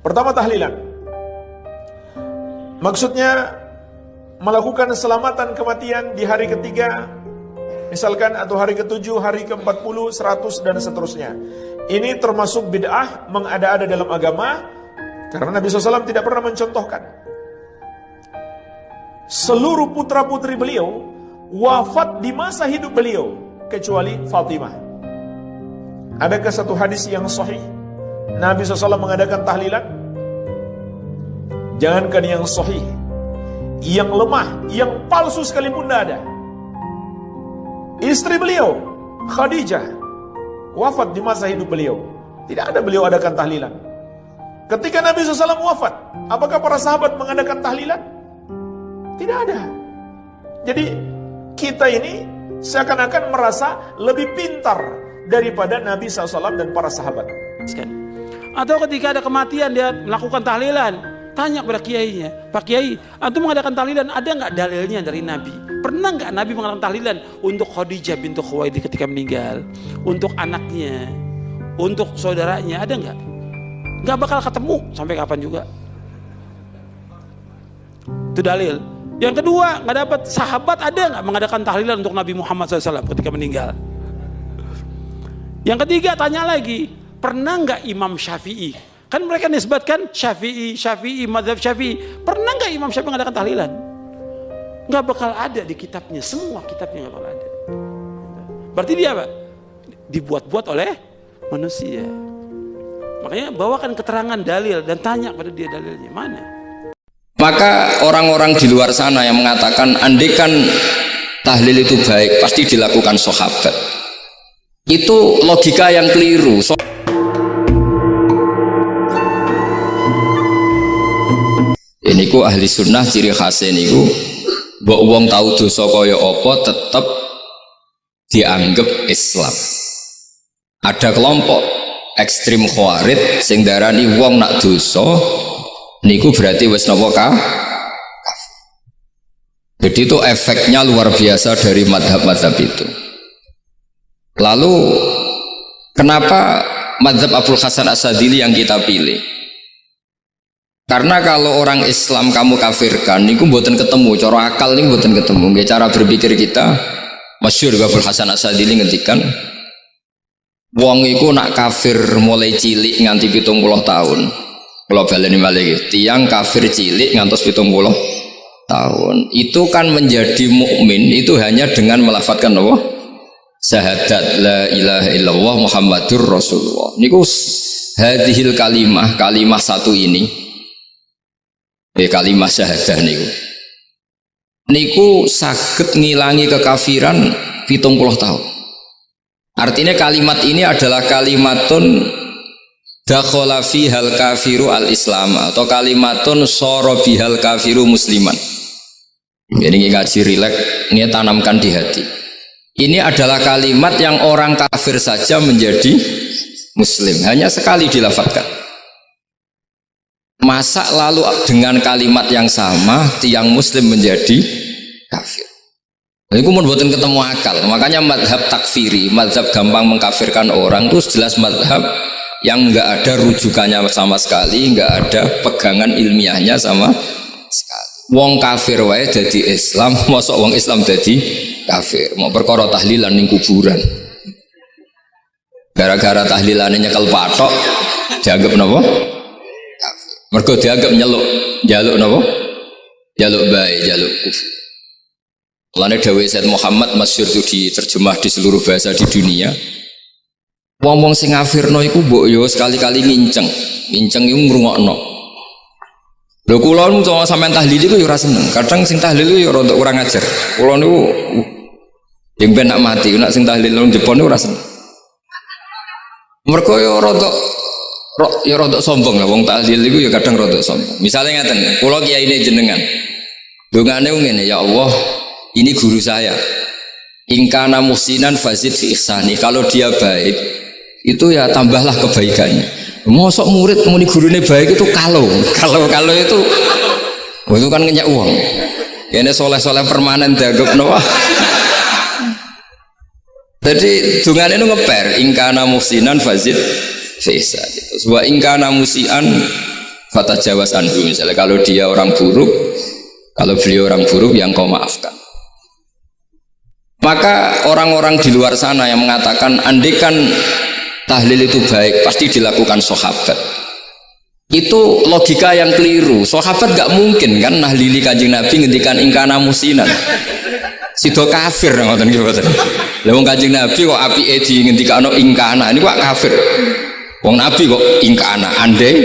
Pertama, tahlilan. Maksudnya melakukan selamatan kematian di hari ketiga, misalkan, atau hari ke-7, hari ke-40, 100, dan seterusnya. Ini termasuk bid'ah, mengada-ada dalam agama, karena Nabi SAW tidak pernah mencontohkan. Seluruh putra-putri beliau wafat di masa hidup beliau, kecuali Fatimah. Adakah satu hadis yang sahih Nabi SAW mengadakan tahlilan? Jangankan yang sahih, yang lemah, yang palsu sekalipun tidak ada. Istri beliau, Khadijah, wafat di masa hidup beliau. Tidak ada beliau adakan tahlilan. Ketika Nabi SAW wafat, apakah para sahabat mengadakan tahlilan? Tidak ada. Jadi kita ini seakan-akan merasa lebih pintar daripada Nabi SAW dan para sahabat. Atau ketika ada kematian dia melakukan tahlilan, tanya kepada kiainya, Pak Kiai, antum mengadakan tahlilan, ada nggak dalilnya dari Nabi? Pernah nggak Nabi mengadakan tahlilan untuk Khadijah bintu Khuwailid ketika meninggal, untuk anaknya, untuk saudaranya, ada nggak? Nggak bakal ketemu sampai kapan juga. Itu dalil. Yang kedua, nggak dapat sahabat ada nggak mengadakan tahlilan untuk Nabi Muhammad SAW ketika meninggal? Yang ketiga, tanya lagi, pernah nggak Imam Syafi'i? Kan mereka nisbatkan Syafi'i, mazhab Syafi'i. Pernah nggak Imam Syafi'i mengadakan tahlilan? Nggak bakal ada di kitabnya, semua kitabnya nggak bakal ada. Berarti dia apa? Dibuat-buat oleh manusia. Makanya bawakan keterangan dalil dan tanya pada dia dalilnya mana. Maka orang-orang di luar sana yang mengatakan andaikan tahlil itu baik, pasti dilakukan sahabat. Itu logika yang keliru. Ini ku ahli sunnah ciri khasnya niku, mbok wong tahu dosa kaya apa tetap dianggap Islam. Ada kelompok ekstrim khawarij sing darani wong nak dosa niku berarti wis napa kafir. Jadi itu efeknya luar biasa dari madhab-madhab itu. Lalu kenapa madhab Abul Hasan As-Sadili yang kita pilih? Karena kalau orang Islam kamu kafirkan, niku mboten ketemu, cara akal niku mboten ketemu. Nggih, cara berpikir kita, masyhur Abul Hasan As-Sadili ngendikan, wong iku nak kafir mulai cilik nganti 70 tahun. Kalau baleni malih, tiang kafir cilik ngantos 70 tahun. Itu kan menjadi mukmin itu hanya dengan melafadzkan apa? Syahadat la ilaha illallah Muhammadur Rasulullah. Niku hadhil kalimah satu ini. Kalimah syahadah niku saged ngilangi kekafiran 70 tahun. Artinya kalimat ini adalah kalimatun dakhala fihal kafiru al-islam, atau kalimatun sara bihal kafiru musliman. Ini ngaji rileks, ini tanamkan di hati. Ini adalah kalimat yang orang kafir saja menjadi muslim, hanya sekali dilafadzkan. Masa lalu dengan kalimat yang sama tiang muslim menjadi kafir? Ini pun buatan ketemu akal. Makanya madhab takfiri, madhab gampang mengkafirkan orang itu jelas madhab yang nggak ada rujukannya sama sekali, nggak ada pegangan ilmiahnya sama sekali. Wong kafir wae jadi Islam, mosok wong Islam jadi kafir. Mau perkara tahlilan ning kuburan, gara-gara tahlilannya nyekel patok dianggap napa? Mergo dianggap jaluk napa? Jaluk bae, jaluk kufur. Mulane dawuh Said Muhammad masyhur itu diterjemah di seluruh bahasa di dunia. Wong-wong sing ngafirno iku mbok yo sekali-kali nginceng iku ngrungokno. Lho kula nu sampean tahlil iku yo ora seneng. Kadang sing tahlil yo rada kurang ajar. Kula niku yang ben nak mati, nak sing tahlil nang Jepang niku ora seneng. Mergo yo rada sombong lah wong tahlil iku ya kadang rada sombong. Misalnya ngaten, kula kiyaine jenengan. Dongane ngene, ya Allah, ini guru saya. In kana muhsinan fazid fi ihsani. Kalau dia baik, itu ya tambahlah kebaikannya. Mosok murid muni gurune baik itu kalau itu kan ngenyak uang. Kene soleh-soleh permanen dianggap napa? Jadi dongane ngeper, in kana muhsinan fazid Faisal itu. Wa ingkana musian Fatajawaz anhu, misalnya kalau dia orang buruk, kalau beliau orang buruk yang kau maafkan. Maka orang-orang di luar sana yang mengatakan andekan tahlil itu baik pasti dilakukan sahabat, itu logika yang keliru. Sahabat gak mungkin kan nahlili Kanjeng Nabi ngendikan ingkana musinan, sido kafir ngoten nggih mboten. Lah wong Kanjeng Nabi kok apike di ngendikano ingkana, ini kok kafir. Wong Nabi kok ingkana andai.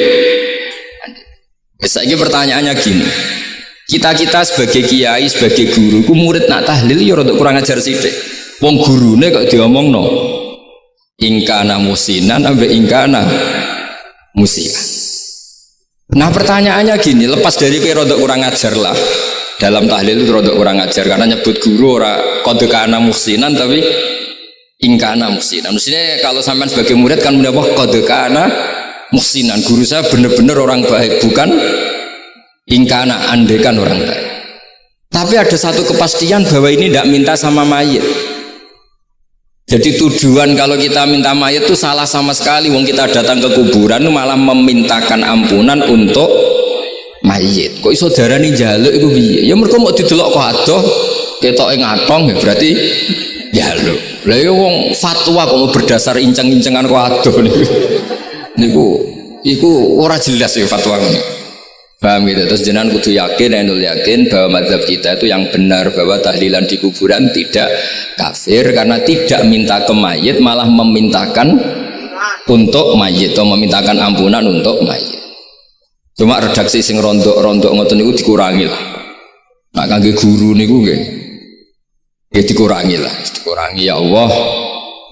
Saiki pertanyaannya gini, kita sebagai kiai, sebagai guru, ku murid nak tahlil ya rada kurang ajar sithik. Wong gurune kok diomongno ingkana musinan ambek ingkana musina. Nah pertanyaannya gini, lepas dari kira rada kurang ajar lah, dalam tahlil itu rada kurang ajar karena nyebut guru ora qad kana musinan tapi ingkana musinan. Mestinya kalau sampean sebagai murid kan mendapat qad kana musinan, guru saya benar-benar orang baik, bukan ingkana andekan orang baik. Tapi ada satu kepastian bahwa ini tidak minta sama mayit. Jadi tujuan kalau kita minta mayit itu salah sama sekali. Wong kita datang ke kuburan malah memintakan ampunan untuk mayit. Kok iso darani njaluk iku piye? Ya mergo mau didelok kok adoh ketoke ngatong ya berarti njaluk. Lah ya wong fatwa kok mau berdasar inceng-incengan kok adoh niku iku ora jelas ya fatwa ngono. Paham gitu. Terus jenengan kudu yakin, endul yakin bahwa mazhab kita itu yang benar, bahwa tahlilan di kuburan tidak kafir karena tidak minta ke mayit, malah memintakan untuk mayit atau memintakan ampunan untuk mayit. Cuma redaksi sing rondok-rondok ngoten niku dikurangi lah. Nah kangge guru niku nggih ya dikurangi lah, dikurangi. Ya Allah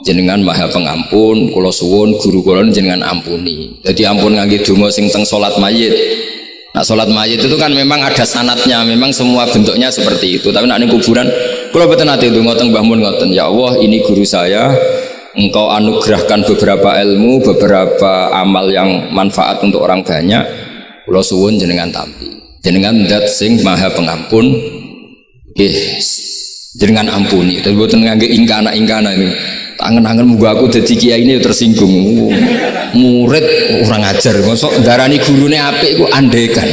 jenengan maha pengampun, kula suwun guru kula jenengan ampuni. Jadi ampun ngangge donga sing teng salat mayit. Nah sholat mayit itu kan memang ada sanatnya, memang semua bentuknya seperti itu. Tapi nak ning kuburan, kalau betul nanti itu ngoten Mbah Mun ngoten, ya Allah ini guru saya, engkau anugerahkan beberapa ilmu, beberapa amal yang manfaat untuk orang banyak. Kula suwun jenengan tampi, jenengan dat sing maha pengampun, jenengan ampuni. Tapi betul ngangge ingkana ini. Angen-angen muga aku dadi kiai ini tersinggung. Murid orang ajar, mosok darani gurune apik iku andekan.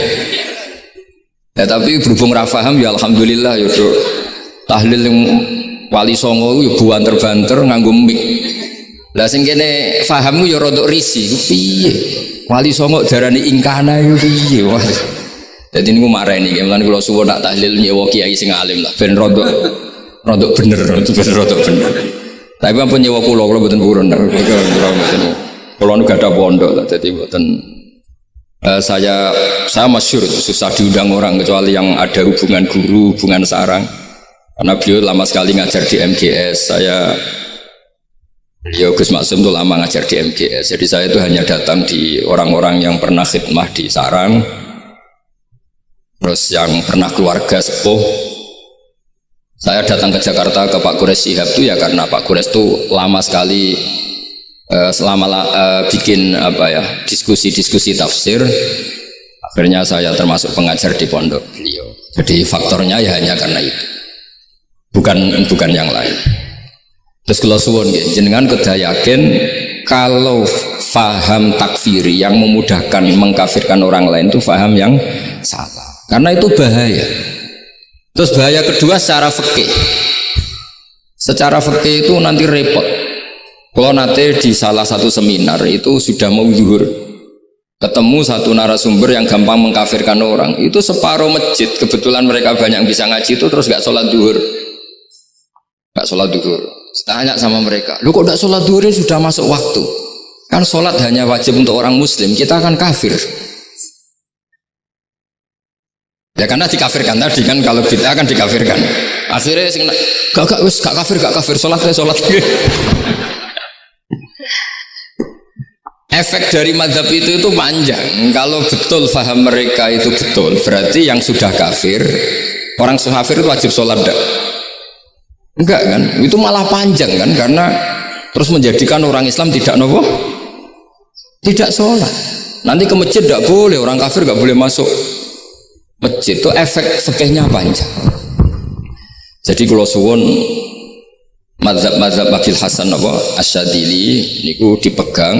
Ya tapi berhubung ra paham ya alhamdulillah ya do. Tahlil yang Wali Songo ya buanter-banter nganggo mik. Lah sing kene paham ya rada risi, piye? Wali Songo darani ingkana ya piye? Wah. Dadi niku mareni, mulane kula suwun nak tahlil nyewa kiai sing alim lah ben rada bener, rada bener. Tapi ampun nyewa kula mboten purun. Kula nu gak ada pondok lah, jadi mboten saya masyhur susah diundang orang kecuali yang ada hubungan guru, hubungan sarang. Karena beliau lama sekali ngajar di MGS. Beliau Gus Maksum itu lama ngajar di MGS. Jadi saya itu hanya datang di orang-orang yang pernah khidmah di sarang, terus yang pernah keluarga sepuh. Saya datang ke Jakarta ke Pak Quraisy Shihab itu ya karena Pak Quraisy itu lama sekali bikin diskusi tafsir. Akhirnya saya termasuk pengajar di pondok beliau. Jadi faktornya ya hanya karena itu, bukan yang lain. Terus kalau suwun jenengan kedah yakin kalau faham takfiri yang memudahkan mengkafirkan orang lain itu faham yang salah, karena itu bahaya. Terus bahaya kedua secara fikih. Secara fikih itu nanti repot. Kalau nanti di salah satu seminar itu sudah mau zuhur, ketemu satu narasumber yang gampang mengkafirkan orang, itu separuh masjid kebetulan mereka banyak bisa ngaji itu terus gak sholat zuhur, gak sholat zuhur. Tanya sama mereka, lu kok gak sholat zuhur ini sudah masuk waktu? Kan sholat hanya wajib untuk orang muslim, kita akan kafir. Ya karena dikafirkan tadi kan, kalau kita akan dikafirkan. Akhirnya gak kafir, sholat. Efek dari mazhab itu panjang. Kalau betul faham mereka itu betul, berarti yang sudah kafir, orang kafir itu wajib sholat enggak kan? Itu malah panjang kan, karena terus menjadikan orang Islam tidak sholat. Nanti ke masjid tidak boleh, orang kafir nggak boleh masuk masjid. Itu efek fikihnya panjang. Jadi kalau suwun mazhab Abil Hasan Asyadili niku dipegang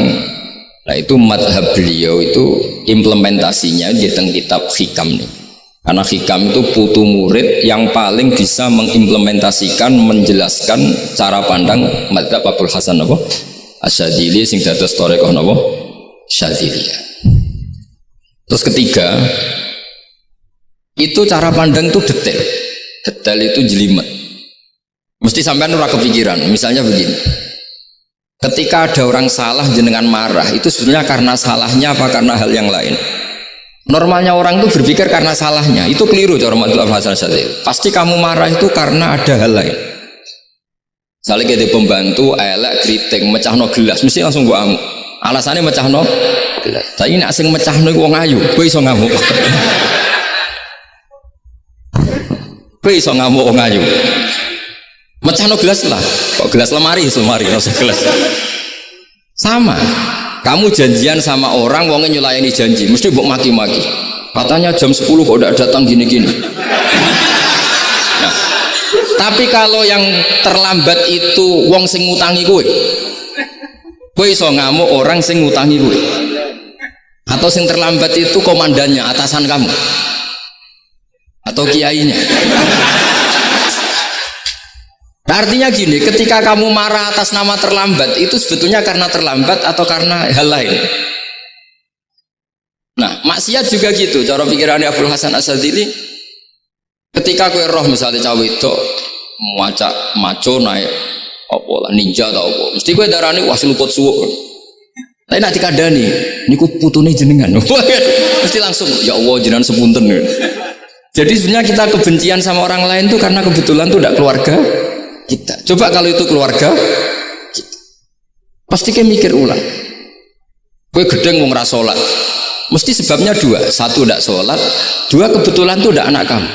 Nah itu madhab beliau itu implementasinya di teng kitab Hikam nih. Karena Hikam itu putu murid yang paling bisa mengimplementasikan, menjelaskan cara pandang madhab Abul Hasan apa? Asyadzili sing dados thariqah napa? Syadziliyah. Terus ketiga, itu cara pandang itu detail. Detail itu jelimet. Mesti sampean ora kepikiran. Misalnya begini. Ketika ada orang salah jenengan marah, itu sebenarnya karena salahnya apa karena hal yang lain? Normalnya orang itu berpikir karena salahnya, itu keliru cara Abdul Hasan Asyadzili. Pasti kamu marah itu karena ada hal lain. Misalnya kita pembantu, elek, kritik, mecahno gelas, mesti langsung gua amuk. Alasannya mecahno gelas. Tapi nek sing mecahno iku wong ayu, kowe iso ngamuk. Kowe iso ngamuk wong ayu. Mecahno gelas lah, kok gelas lemari, rasa gelas. Sama, kamu janjian sama orang, wongnya nyulayani janji, mesti mbok maki-maki. Katanya jam 10 kok udah datang gini-gini. Nah, tapi kalau yang terlambat itu wong sing ngutangi kowe iso ngamuk orang sing ngutangi kowe. Atau sing terlambat itu komandannya, atasan kamu. Atau kiainya. Artinya gini, ketika kamu marah atas nama terlambat, itu sebetulnya karena terlambat atau karena hal lain. Nah, maksiat juga gitu. Cara pikirannya Abdul Hasan Asyadzili, ketika kue roh misalnya cawe itu maco naik apa lah ninja atau apa, mesti kue darani wah seluput suwuk. Tapi nak dikandani, niku putune jenengan. Mesti langsung ya Allah jenengan sepunten. Jadi sebenarnya kita kebencian sama orang lain itu karena kebetulan itu tidak keluarga kita. Coba kalau itu keluarga kita, pasti kayak mikir ulang. Gue gedeng mau ngerasolat, mesti sebabnya dua. Satu tidak sholat, dua kebetulan itu tidak anak kamu.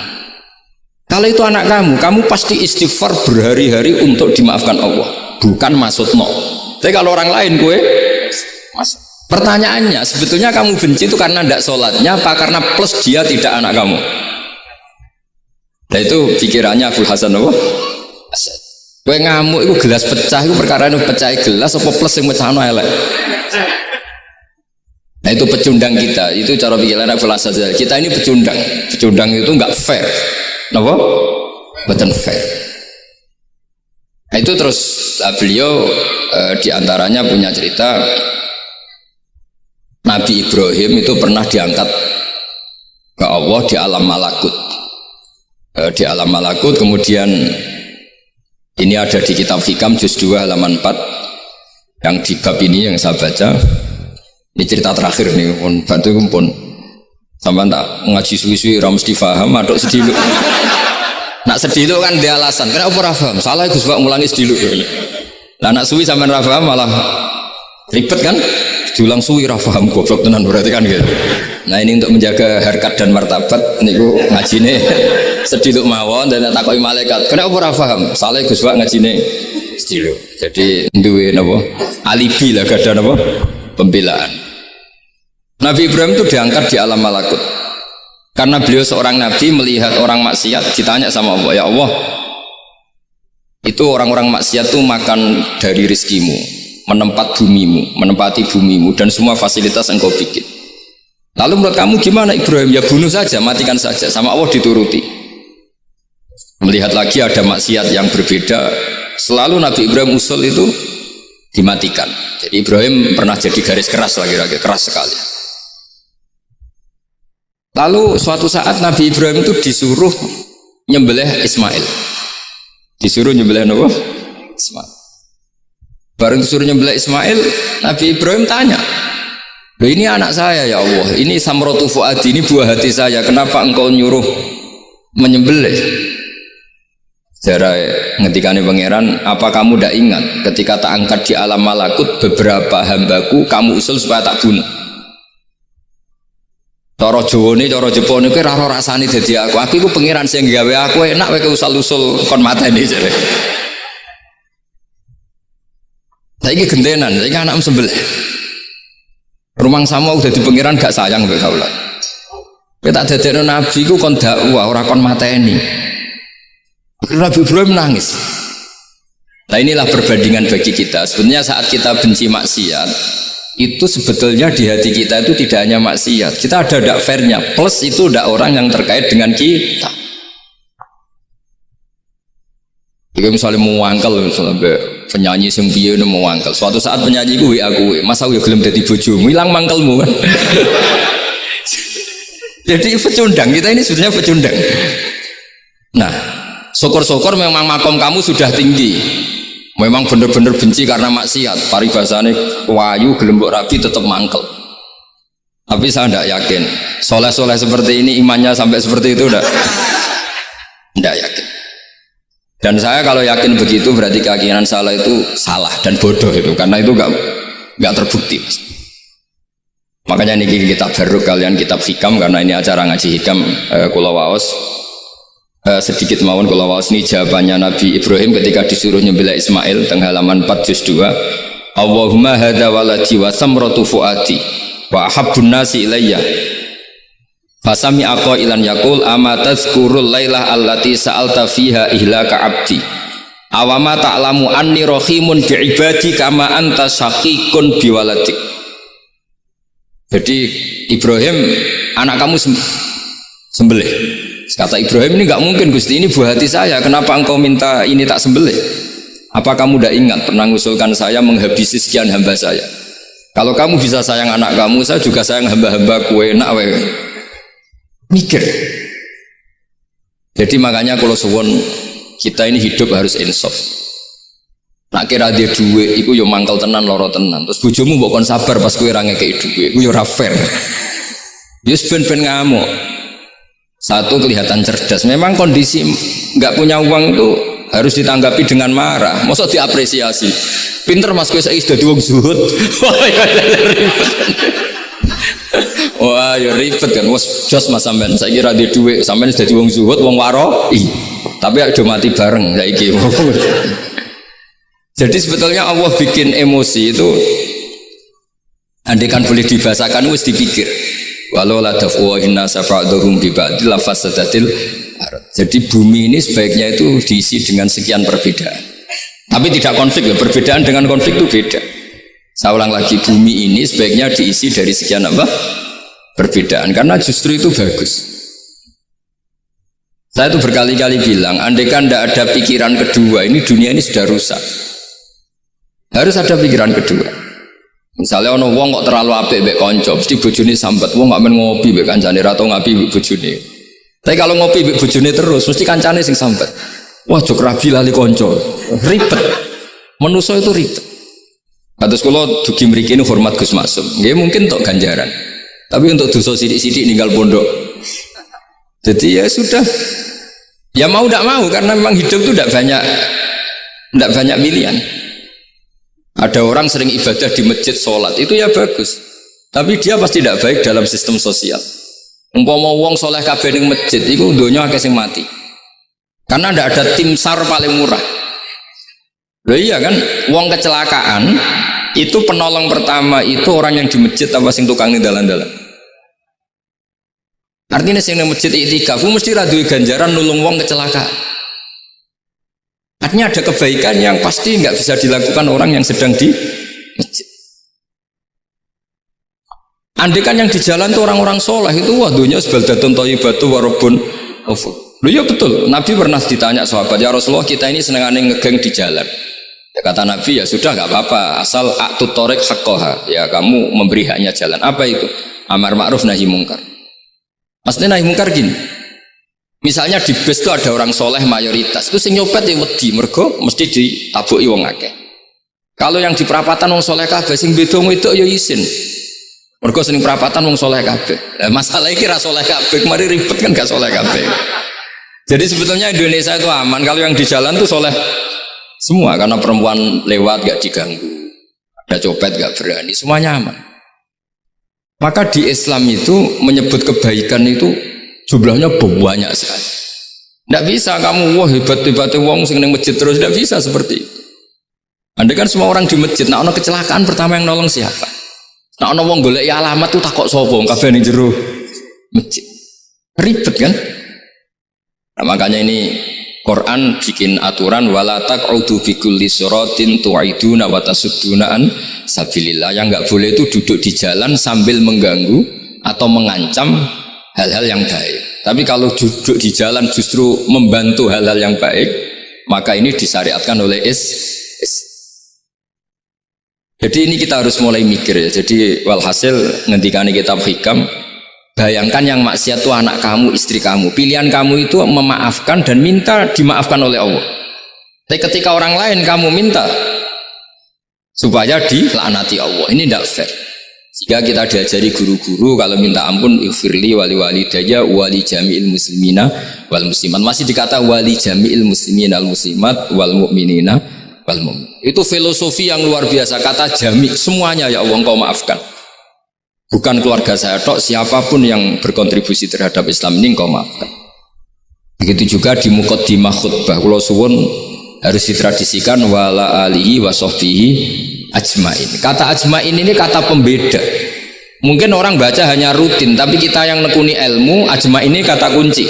Kalau itu anak kamu pasti istighfar berhari-hari untuk dimaafkan Allah, bukan maksud no. Tapi kalau orang lain gue, pertanyaannya sebetulnya kamu benci itu karena tidak sholatnya, apa karena plus dia tidak anak kamu? Nah itu pikirannya Abdul Hasan apa? Gue ngamuk itu gelas pecah itu perkara itu pecah gelas apa plus yang pecah elek. Nah itu pecundang kita, itu cara pikiran Abdul Hasan. Kita ini pecundang itu nggak fair, kenapa? Bukan fair. Nah itu terus beliau diantaranya punya cerita Nabi Ibrahim itu pernah diangkat ke Allah di alam malakut. Di alam malakut kemudian ini ada di kitab Hikam juz 2 halaman 4 yang di bab ini yang saya baca. Ini cerita terakhir nih pun bantu pun sampai tak ngaji suwi-suwi ora mesti paham aduk sediluk. Nak sediluk kan dia alasan kenapa ora paham salah Gus Pak ngulangi sediluk. Lah nak suwi sampean ora paham malah ribet kan diulang suwi ora paham goblok tenan berarti kan gitu. Nah ini untuk menjaga harkat dan martabat niku ngajine sediluk mawon dan takoki malaikat kenapa ora paham salah Gus Pak ngajine sediluk. Jadi duwe napa alibi lah gak ada napa pembelaan. Nabi Ibrahim itu diangkat di alam malakut karena beliau seorang nabi melihat orang maksiat ditanya sama Allah, ya Allah itu orang-orang maksiat itu makan dari rizkimu, menempati bumimu dan semua fasilitas engkau bikin. Lalu menurut kamu gimana Ibrahim? Ya bunuh saja, matikan saja. Sama Allah dituruti. Melihat lagi ada maksiat yang berbeda, selalu Nabi Ibrahim usul itu dimatikan. Jadi Ibrahim pernah jadi garis keras lagi keras sekali. Lalu suatu saat Nabi Ibrahim itu disuruh nyembelih Ismail. Disuruh nyembelih apa? Ismail. Baru disuruh nyembelih Ismail, Nabi Ibrahim tanya, loh ini anak saya ya Allah, ini samrotu fuadi, ini buah hati saya, kenapa engkau nyuruh menyembelih? Jarai ngetikane pangeran, apa kamu tidak ingat ketika tak angkat di alam malakut beberapa hambaku kamu usul supaya tak bunuh? Cara Jawa ini, cara Jepang ini raro rasani jadi aku itu pangeran sing gawe aku enak wae usul-usul kon mateni jare. Saiki gentenan, saiki anakmu sembelih. Rumang sama udah di pangeran gak sayang mbek kaula. Kowe tak dadekno nabi ku kon dakwah ora kon mateni. Nabi Ibrahim nangis. Nah inilah perbandingan bagi kita. Sebenarnya saat kita benci maksiat, itu sebetulnya di hati kita itu tidak hanya maksiat, kita ada tidak fairnya, plus itu ada orang yang terkait dengan kita. Jika misalnya mau wangkel, misalnya penyanyi sing piye mau wangkel, suatu saat penyanyi gue aku, masa gue gelem dadi bojomu, hilang mangkelmu kan. Jadi pecundang, kita ini sebetulnya pecundang. Nah, syukur-syukur memang makom kamu sudah tinggi, memang benar-benar benci karena maksiat, paribasane wayu gelembok rabi tetap mangkel. Tapi saya tidak yakin soleh-soleh seperti ini imannya sampai seperti itu, tidak yakin. Dan saya kalau yakin begitu berarti keyakinan salah itu salah dan bodoh itu, karena itu nggak terbukti. Makanya ini kitab baru kalian, kitab hikam, karena ini acara ngaji hikam kula waos sedikit mawon kula waos ini jawabannya Nabi Ibrahim ketika disuruh nyembelih Ismail teng halaman 4 juz 2. Allahumma hadza waladi wa samratu fuadi wa habbun nasi ilayya. Fasami aku ilan yakul amatazkurul lailah allati sa'alta fiha ihlaka abdi awama ta'lamu anni rohimun bi'ibadi kama anta syakikun biwaladik. Jadi Ibrahim, anak kamu sembelih. Kata Ibrahim, ini nggak mungkin Gusti, ini buah hati saya, kenapa engkau minta ini tak sembelih? Apa kamu tidak ingat pernah mengusulkan saya menghabisi sekian hamba saya? Kalau kamu bisa sayang anak kamu, saya juga sayang hamba-hamba kue enak we. Mikir. Jadi makanya kalau suwon kita ini hidup harus insaf. Nak kira dia duit, iku yo mangkel tenan, loro tenan. Terus bojomu mbok kon sabar pas kowe ra ngekeki duit, iku yo ra fair. Yo ben-ben ngamuk. Satu kelihatan cerdas. Memang kondisi nggak punya uang itu harus ditanggapi dengan marah. Masa diapresiasi. Pinter mas kowe saiki dadi wong zuhud. Wah, ya ribet kan, wes jos mas sampean. Saya kira di duit, sampean sudah wong zuhud, wong waro, tapi ada mati bareng, saya Jadi sebetulnya Allah bikin emosi itu, andai kan boleh dibahasakan, wes dipikir. Walau la dafwa inna safa'duhum bibadil lafasadatil. Jadi bumi ini sebaiknya itu diisi dengan sekian perbedaan. Tapi tidak konflik, ya. Perbedaan dengan konflik itu beda. Saya ulang lagi, bumi ini sebaiknya diisi dari sekian apa? Perbedaan, karena justru itu bagus. Saya itu berkali-kali bilang, andai kan tidak ada pikiran kedua, ini dunia ini sudah rusak. Harus ada pikiran kedua. Misalnya ono wong kok terlalu apik mbek kanca, mesti bojone sambat, wong gak men ngopi mbek kancane, ra tau ngapi mbek bojone. Tapi kalau ngopi mbek bojone terus, mesti kancane sing sambat. Wah, jok rabi lali kanca. Ribet. Manusa itu ribet. Kados kula dugi mriki ini hormat Gus Maksum. Nggih mungkin tok ganjaran. Tapi untuk dosa sidik-sidik ninggal pondok. Jadi ya sudah. Ya mau tidak mau, karena memang hidup itu tidak banyak pilihan. Ada orang sering ibadah di masjid, sholat, itu ya bagus. Tapi dia pasti tidak baik dalam sistem sosial. Umpama wong soleh kabeh ning masjid, itu donya akeh sing mati. Karena tidak ada tim SAR paling murah. Loh iya kan, wong kecelakaan itu penolong pertama itu orang yang di masjid apa sing tukang ning dalan-dalan. Artinya sing ning masjid iktikaf mesti ra duwe ganjaran nulung wong kecelakaan. Artinya ada kebaikan yang pasti nggak bisa dilakukan orang yang sedang di masjid. Andai kan yang di jalan itu orang-orang soleh itu wah dunya sebaldatun thayyibatu wa rabbun ghafur. Loh ya betul, Nabi pernah ditanya sahabat, ya Rasulullah kita ini senengane ngegeng di jalan. Ya, kata Nabi, ya sudah nggak apa-apa, asal a'tut thariq haqqaha, ya kamu memberi haknya jalan. Apa itu? Amar ma'ruf nahi mungkar. Maksudnya nahi mungkar gini, misalnya di bus itu ada orang soleh mayoritas, itu sing nyopet ya wedi, mergo mesti ditabuki wong akeh. Kalau yang di perapatan wong soleh kabeh, sing beda itu ya isin. Mergo sing perapatan wong soleh kabeh. Nah, masalah iki ra soleh kabeh, kemarin ribet kan gak soleh kabeh. Jadi sebetulnya Indonesia itu aman kalau yang di jalan tuh soleh semua, karena perempuan lewat gak diganggu, ada copet gak berani, semuanya aman. Maka di Islam itu menyebut kebaikan itu jumlahnya banyak sekali. Tidak bisa kamu wah hebat-hebatnya wong sing ning masjid terus, tidak bisa seperti itu. Andai kan semua orang di masjid, nah ono kecelakaan pertama yang nolong siapa? Nah ono wong golek alamat tuh takok sapa kabeh ning jero masjid. Ribet kan? Nah, makanya ini Quran bikin aturan wala taq'udu bikulli siratin tu'iduna wa tasudduna an sabilillah. Yang enggak boleh itu duduk di jalan sambil mengganggu atau mengancam hal-hal yang baik. Tapi kalau duduk di jalan justru membantu hal-hal yang baik, maka ini disyariatkan oleh Jadi ini kita harus mulai mikir ya. Jadi walhasil ngendikane kitab hikam, bayangkan yang maksiat itu anak kamu, istri kamu. Pilihan kamu itu memaafkan dan minta dimaafkan oleh Allah. Tapi ketika orang lain kamu minta supaya dilaknati Allah, ini tidak fair. Jika kita diajari guru-guru kalau minta ampun ighfirli wali walidayya wali jami'il muslimina wal muslimat, masih dikata wali jami'il muslimina wal muslimat wal mu'minina wal mu'min. Itu filosofi yang luar biasa, kata jami' semuanya ya Allah engkau maafkan. Bukan keluarga saya tok, siapapun yang berkontribusi terhadap Islam ini engkau maafkan. Begitu juga di muqaddimah khutbah kula suwun harus ditradisikan wala alihi wa sahbihi ajmain. Kata ajmain ini kata pembeda. Mungkin orang baca hanya rutin, tapi kita yang nekuni ilmu, ajmain ini kata kunci.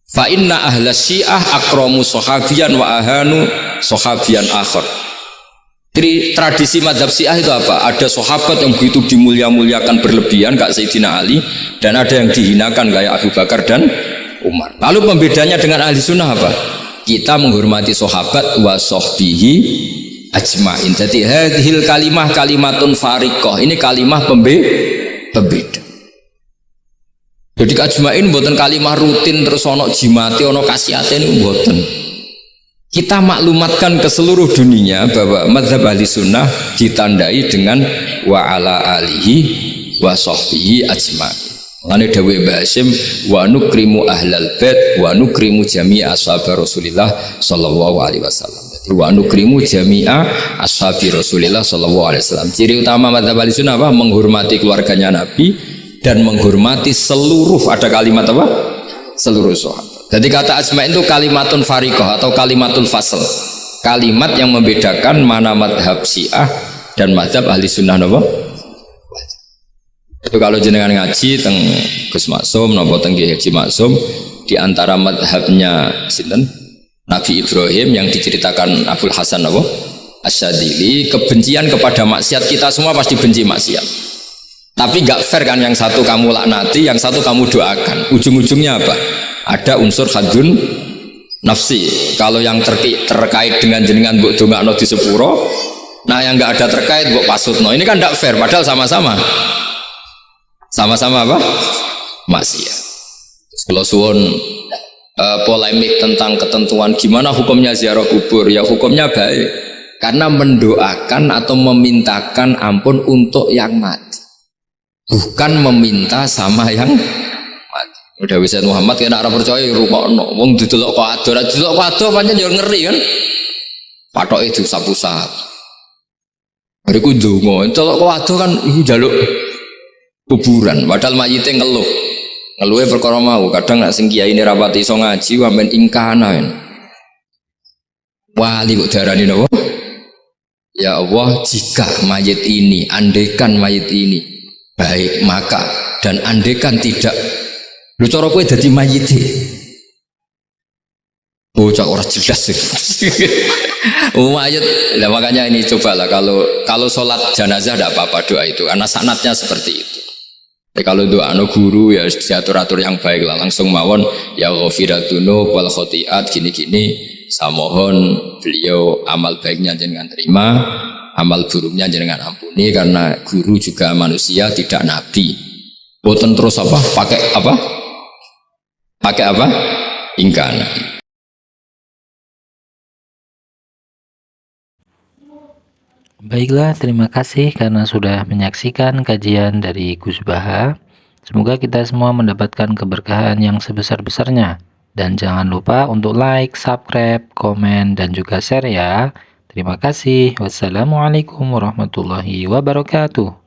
Fa inna ahla syiah akramu sahabiyan wa ahanu sahabiyan akhar. Jadi tradisi mazhab syiah itu apa? Ada sahabat yang begitu dimulia-muliakan berlebihan kayak Sayyidina Ali, dan ada yang dihinakan kayak Abu Bakar dan Umar. Lalu pembedanya dengan ahli sunnah apa? Kita menghormati sahabat wa sahbihi ajmain. Jadi hadhil kalimah kalimatun fariqah. Ini kalimah pembeda. Jadi ajmain mboten kalimah rutin terus ono jimati ono kasiate niku mboten. Kita maklumatkan ke seluruh dunia bahwa mazhab ahli sunnah ditandai dengan wa ala alihi wa sahbihi ajmain. Lane dawe Mbah Hasyim wa nukrimu ahlal bait wa nukrimu jami'a ashabi Rasulillah sallallahu alaihi wasallam. Jadi wa nukrimu jami'a ashabi Rasulillah sallallahu alaihi wasallam. Ciri utama mazhab Ahlussunnah apa? Menghormati keluarganya Nabi dan menghormati seluruh, ada kalimat apa? Seluruh sahabat. Jadi kata ajma'in itu kalimatun fariqah atau kalimatul fasl. Kalimat yang membedakan mana mazhab Syiah dan mazhab Ahlussunnah apa? Itu kalau jenengan ngaji teng Gus Maksum napa teng Kiai Haji Maksum, di antara madhabnya sinten Nabi Ibrahim yang diceritakan Abul Hasan apa Asyadili, kebencian kepada maksiat, kita semua pasti benci maksiat. Tapi gak fair kan, yang satu kamu laknati, yang satu kamu doakan. Ujung-ujungnya apa? Ada unsur hadun nafsi. Kalau yang terkait dengan jenengan mbok dongakno di sepuro, nah yang gak ada terkait mbok pasutno. Ini kan gak fair, padahal sama-sama apa? Maksiat. Kalau suwun polemik tentang ketentuan gimana hukumnya ziarah kubur, ya hukumnya baik karena mendoakan atau memintakan ampun untuk yang mati, bukan meminta sama yang mati. Udah bisa Muhammad kena ora percaya rungokno wong didelok kok ado, ora didelok kok ado pancen yo ngeri kan. Patoke diusap-usap. Bariku ndonga, delok kok ado kan iku njaluk kuburan, padahal mayite ngeluhe perkara mau. Kadang nek sing kiai ini rapati iso ngaji sampean ingkana wali kok darani napa? Ya Allah, jika mayit ini, andaikan mayit ini baik maka, dan andaikan tidak, lu cara kowe dadi mayite bocah ora jelas sih. Mayit lah, makanya ini cobalah kalau sholat jenazah tidak apa-apa doa itu karena sanatnya seperti itu. Kalau doa guru ya diatur-atur yang baik lah, langsung mawon ya ghafiratunu wal khotiat gini-gini, saya mohon beliau amal baiknya jangan terima, amal buruknya jangan ampuni, karena guru juga manusia tidak nabi. Boten terus apa pakai apa ingkana. Baiklah, terima kasih karena sudah menyaksikan kajian dari Gus Baha. Semoga kita semua mendapatkan keberkahan yang sebesar-besarnya. Dan jangan lupa untuk like, subscribe, komen, dan juga share ya. Terima kasih. Wassalamualaikum warahmatullahi wabarakatuh.